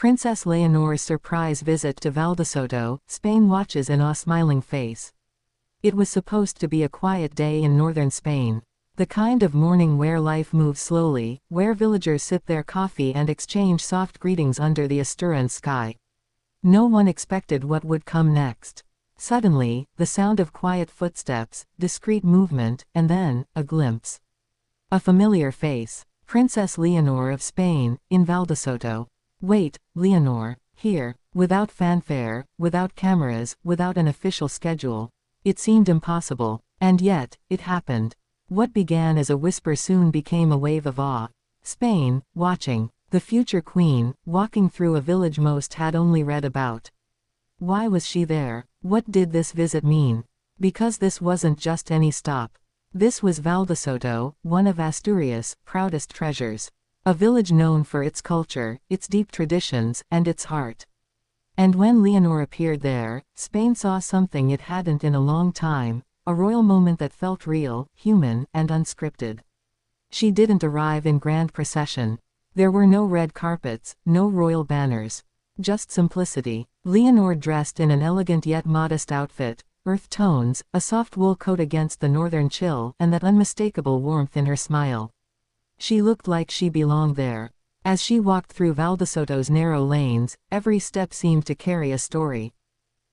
Princess Leonor's surprise visit to Valdesoto, Spain watches in a smiling face. It was supposed to be a quiet day in northern Spain. The kind of morning where life moves slowly, where villagers sip their coffee and exchange soft greetings under the Asturian sky. No one expected what would come next. Suddenly, the sound of quiet footsteps, discreet movement, and then, a glimpse. A familiar face. Princess Leonor of Spain, in Valdesoto. Wait, Leonor, here, without fanfare, without cameras, without an official schedule. It seemed impossible. And yet, it happened. What began as a whisper soon became a wave of awe. Spain, watching. The future queen, walking through a village most had only read about. Why was she there? What did this visit mean? Because this wasn't just any stop. This was Valdesoto, one of Asturias' proudest treasures. A village known for its culture, its deep traditions, and its heart. And when Leonor appeared there, Spain saw something it hadn't in a long time. A royal moment that felt real, human, and unscripted. She didn't arrive in grand procession. There were no red carpets, no royal banners. Just simplicity. Leonor dressed in an elegant yet modest outfit, earth tones, a soft wool coat against the northern chill, and that unmistakable warmth in her smile. She looked like she belonged there. As she walked through Valdesoto's narrow lanes, every step seemed to carry a story.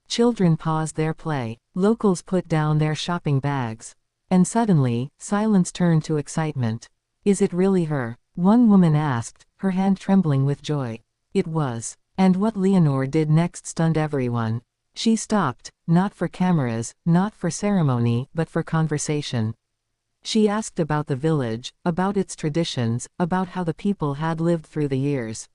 Children paused their play. Locals put down their shopping bags. And suddenly, silence turned to excitement. Is it really her? One woman asked, her hand trembling with joy. It was. And what Leonor did next stunned everyone. She stopped, not for cameras, not for ceremony, but for conversation. She asked about the village, about its traditions, about how the people had lived through the years.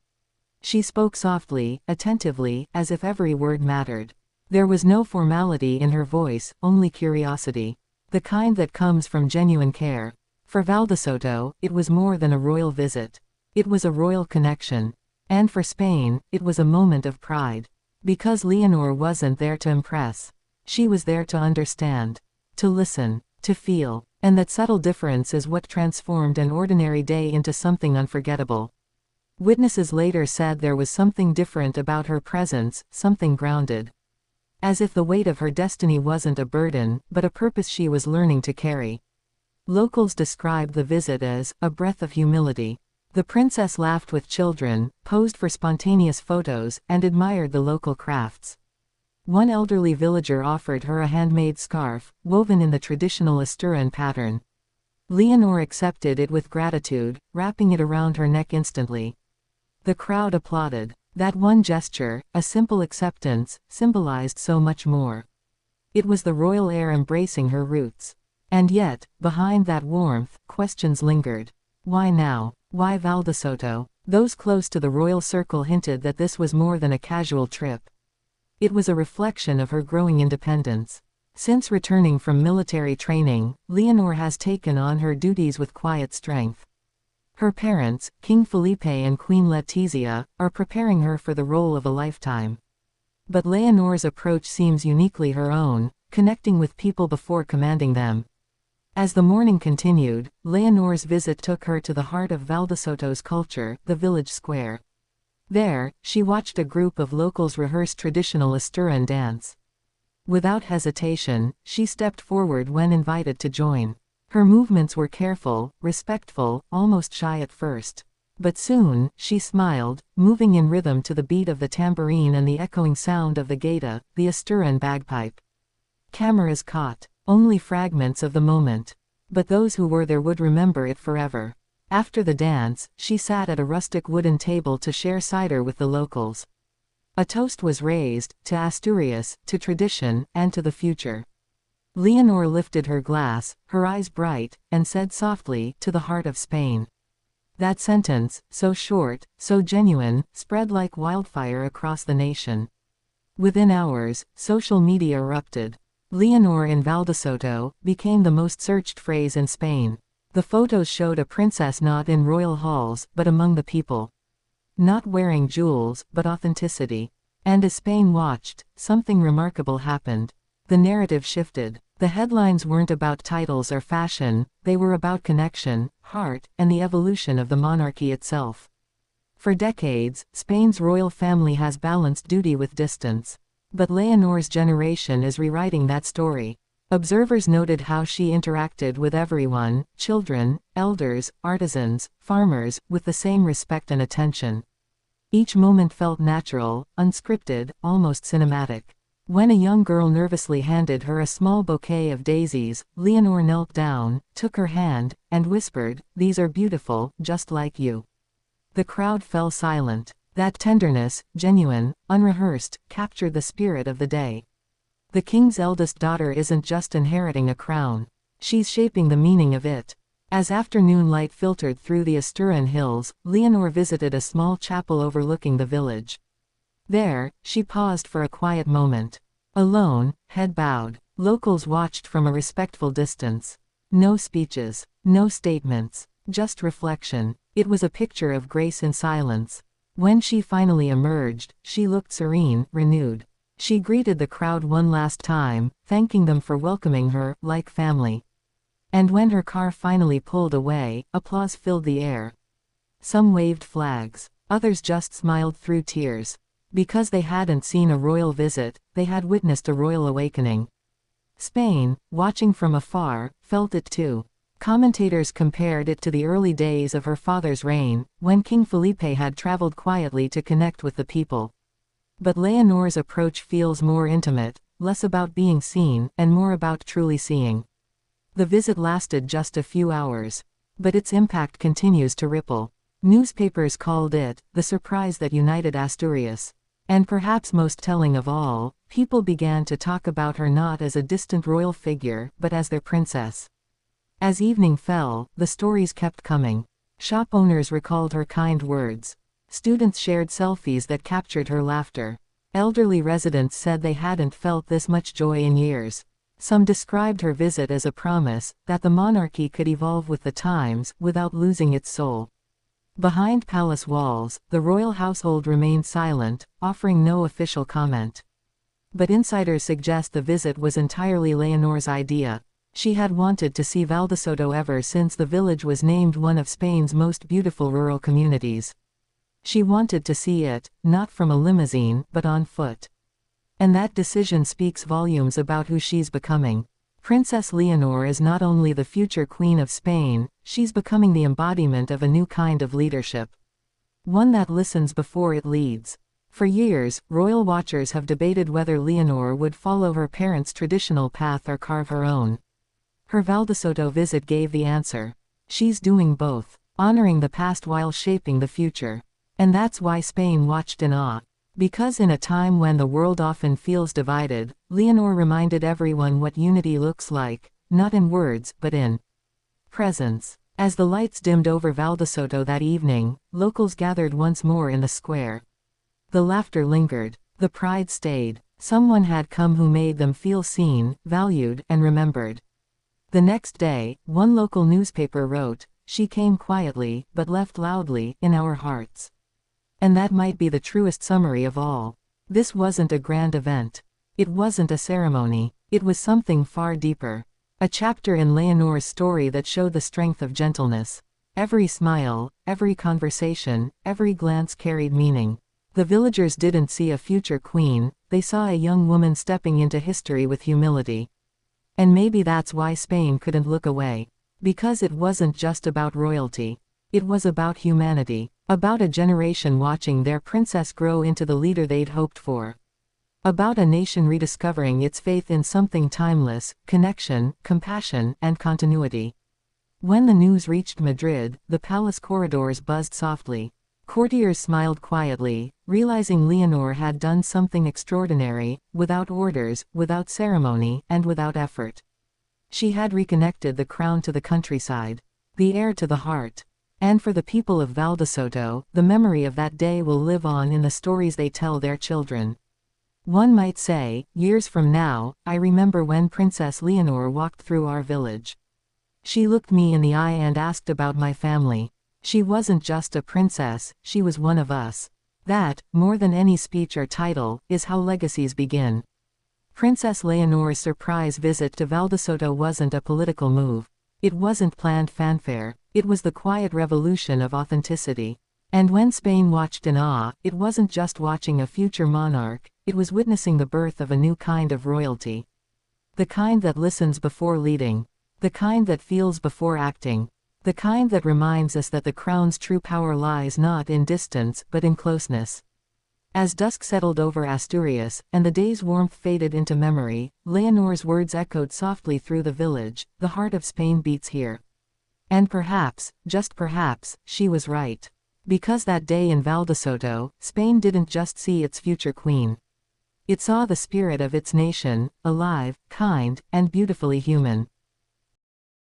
She spoke softly, attentively, as if every word mattered. There was no formality in her voice, only curiosity. The kind that comes from genuine care. For Valdesoto, it was more than a royal visit. It was a royal connection. And for Spain, it was a moment of pride. Because Leonor wasn't there to impress. She was there to understand. To listen. To feel. And that subtle difference is what transformed an ordinary day into something unforgettable. Witnesses later said there was something different about her presence, something grounded. As if the weight of her destiny wasn't a burden, but a purpose she was learning to carry. Locals described the visit as a breath of humility. The princess laughed with children, posed for spontaneous photos, and admired the local crafts. One elderly villager offered her a handmade scarf, woven in the traditional Asturian pattern. Leonor accepted it with gratitude, wrapping it around her neck instantly. The crowd applauded. That one gesture, a simple acceptance, symbolized so much more. It was the royal air embracing her roots. And yet, behind that warmth, questions lingered. Why now? Why Valdesoto? Those close to the royal circle hinted that this was more than a casual trip. It was a reflection of her growing independence. Since returning from military training, Leonor has taken on her duties with quiet strength. Her parents, King Felipe and Queen Letizia, are preparing her for the role of a lifetime. But Leonor's approach seems uniquely her own, connecting with people before commanding them. As the morning continued, Leonor's visit took her to the heart of Valdesoto's culture, the village square. There, she watched a group of locals rehearse traditional Asturian dance. Without hesitation, she stepped forward when invited to join. Her movements were careful, respectful, almost shy at first. But soon, she smiled, moving in rhythm to the beat of the tambourine and the echoing sound of the gaita, the Asturian bagpipe. Cameras caught only fragments of the moment. But those who were there would remember it forever. After the dance, she sat at a rustic wooden table to share cider with the locals. A toast was raised, to Asturias, to tradition, and to the future. Leonor lifted her glass, her eyes bright, and said softly, to the heart of Spain. That sentence, so short, so genuine, spread like wildfire across the nation. Within hours, social media erupted. Leonor in Valdesoto became the most searched phrase in Spain. The photos showed a princess not in royal halls, but among the people. Not wearing jewels, but authenticity. And as Spain watched, something remarkable happened. The narrative shifted. The headlines weren't about titles or fashion, they were about connection, heart, and the evolution of the monarchy itself. For decades, Spain's royal family has balanced duty with distance. But Leonor's generation is rewriting that story. Observers noted how she interacted with everyone, children, elders, artisans, farmers, with the same respect and attention. Each moment felt natural, unscripted, almost cinematic. When a young girl nervously handed her a small bouquet of daisies, Leonor knelt down, took her hand, and whispered, "These are beautiful, just like you." The crowd fell silent. That tenderness, genuine, unrehearsed, captured the spirit of the day. The king's eldest daughter isn't just inheriting a crown. She's shaping the meaning of it. As afternoon light filtered through the Asturian hills, Leonor visited a small chapel overlooking the village. There, she paused for a quiet moment. Alone, head bowed. Locals watched from a respectful distance. No speeches, no statements, just reflection. It was a picture of grace in silence. When she finally emerged, she looked serene, renewed. She greeted the crowd one last time, thanking them for welcoming her, like family. And when her car finally pulled away, applause filled the air. Some waved flags. Others just smiled through tears. Because they hadn't seen a royal visit, they had witnessed a royal awakening. Spain, watching from afar, felt it too. Commentators compared it to the early days of her father's reign, when King Felipe had traveled quietly to connect with the people. But Leonor's approach feels more intimate, less about being seen, and more about truly seeing. The visit lasted just a few hours. But its impact continues to ripple. Newspapers called it, the surprise that united Asturias. And perhaps most telling of all, people began to talk about her not as a distant royal figure, but as their princess. As evening fell, the stories kept coming. Shop owners recalled her kind words. Students shared selfies that captured her laughter. Elderly residents said they hadn't felt this much joy in years. Some described her visit as a promise that the monarchy could evolve with the times, without losing its soul. Behind palace walls, the royal household remained silent, offering no official comment. But insiders suggest the visit was entirely Leonor's idea. She had wanted to see Valdesoto ever since the village was named one of Spain's most beautiful rural communities. She wanted to see it, not from a limousine, but on foot. And that decision speaks volumes about who she's becoming. Princess Leonor is not only the future Queen of Spain, she's becoming the embodiment of a new kind of leadership. One that listens before it leads. For years, royal watchers have debated whether Leonor would follow her parents' traditional path or carve her own. Her Valdesoto visit gave the answer. She's doing both, honoring the past while shaping the future. And that's why Spain watched in awe. Because in a time when the world often feels divided, Leonor reminded everyone what unity looks like, not in words, but in presence. As the lights dimmed over Valdesoto that evening, locals gathered once more in the square. The laughter lingered. The pride stayed. Someone had come who made them feel seen, valued, and remembered. The next day, one local newspaper wrote, "She came quietly, but left loudly, in our hearts." And that might be the truest summary of all. This wasn't a grand event. It wasn't a ceremony. It was something far deeper. A chapter in Leonor's story that showed the strength of gentleness. Every smile, every conversation, every glance carried meaning. The villagers didn't see a future queen, they saw a young woman stepping into history with humility. And maybe that's why Spain couldn't look away. Because it wasn't just about royalty. It was about humanity. About a generation watching their princess grow into the leader they'd hoped for. About a nation rediscovering its faith in something timeless, connection, compassion, and continuity. When the news reached Madrid, the palace corridors buzzed softly. Courtiers smiled quietly, realizing Leonor had done something extraordinary, without orders, without ceremony, and without effort. She had reconnected the crown to the countryside, the air to the heart. And for the people of Valdesoto, the memory of that day will live on in the stories they tell their children. One might say, years from now, I remember when Princess Leonor walked through our village. She looked me in the eye and asked about my family. She wasn't just a princess, she was one of us. That, more than any speech or title, is how legacies begin. Princess Leonor's surprise visit to Valdesoto wasn't a political move. It wasn't planned fanfare. It was the quiet revolution of authenticity. And when Spain watched in awe, it wasn't just watching a future monarch, it was witnessing the birth of a new kind of royalty. The kind that listens before leading. The kind that feels before acting. The kind that reminds us that the crown's true power lies not in distance but in closeness. As dusk settled over Asturias, and the day's warmth faded into memory, Leonor's words echoed softly through the village, "The heart of Spain beats here." And perhaps, just perhaps, she was right. Because that day in Valdesoto, Spain didn't just see its future queen. It saw the spirit of its nation, alive, kind, and beautifully human.